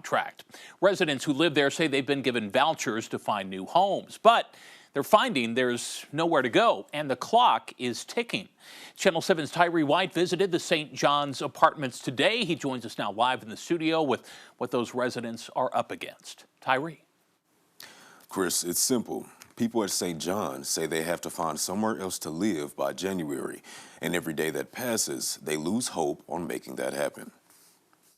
contract. Residents who live there say they've been given vouchers to find new homes, but they're finding there's nowhere to go, and the clock is ticking. Channel 7's Tyree White visited the St. John's apartments today. He joins us now live in the studio with what those residents are up against. Tyree. Chris, it's simple. People at St. John's say they have to find somewhere else to live by January, and every day that passes, they lose hope on making that happen.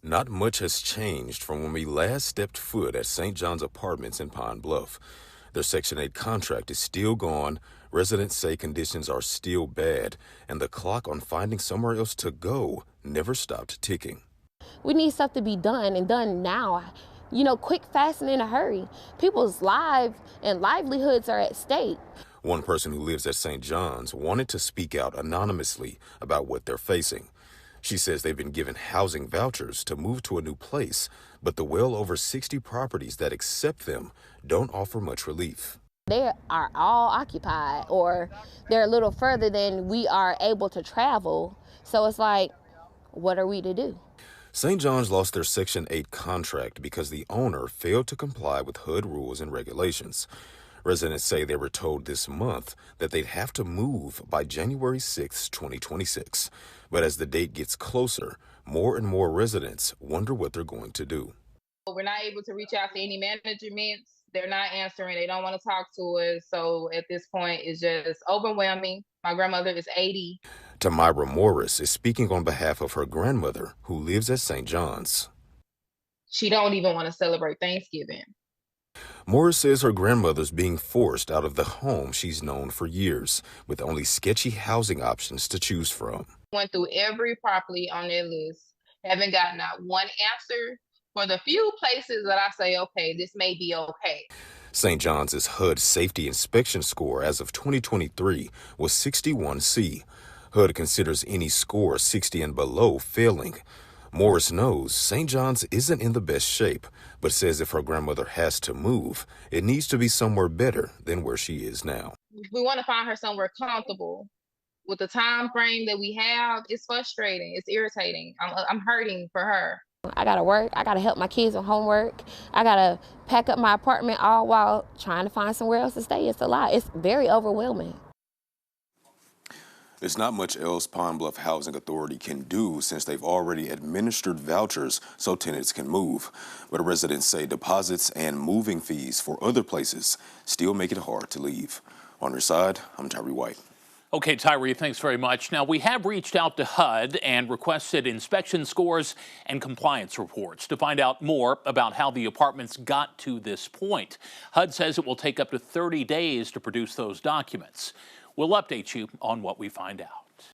Not much has changed from when we last stepped foot at St. John's Apartments in Pine Bluff. Their Section 8 contract is still gone, residents say conditions are still bad, and the clock on finding somewhere else to go never stopped ticking. We need stuff to be done and done now. You know, quick, fast, and in a hurry. People's lives and livelihoods are at stake. One person who lives at St. John's wanted to speak out anonymously about what they're facing. She says they've been given housing vouchers to move to a new place, but the well over 60 properties that accept them don't offer much relief. They are all occupied, or they're a little further than we are able to travel. So it's like, what are we to do? St. John's lost their Section 8 contract because the owner failed to comply with HUD rules and regulations. Residents say they were told this month that they'd have to move by January 6, 2026. But as the date gets closer, more and more residents wonder what they're going to do. We're not able to reach out to any managements. They're not answering. They don't want to talk to us. So at this point, it's just overwhelming. My grandmother is 80. Tamira Morris is speaking on behalf of her grandmother, who lives at St. John's. She don't even want to celebrate Thanksgiving. Morris says her grandmother's being forced out of the home she's known for years, with only sketchy housing options to choose from. Went through every property on their list. Haven't gotten out one answer. For the few places that I say, okay, this may be okay. St. John's HUD safety inspection score as of 2023 was 61C. HUD considers any score 60 and below failing. Morris knows St. John's isn't in the best shape, but says if her grandmother has to move, it needs to be somewhere better than where she is now. We want to find her somewhere comfortable. With the time frame that we have, it's frustrating. It's irritating. I'm hurting for her. I gotta work, I gotta help my kids with homework, I gotta pack up my apartment all while trying to find somewhere else to stay. It's a lot. It's very overwhelming. There's not much else Pine Bluff Housing Authority can do since they've already administered vouchers so tenants can move. But residents say deposits and moving fees for other places still make it hard to leave. On your side, I'm Tyree White. Okay, Tyree, thanks very much. Now, we have reached out to HUD and requested inspection scores and compliance reports to find out more about how the apartments got to this point. HUD says it will take up to 30 days to produce those documents. We'll update you on what we find out.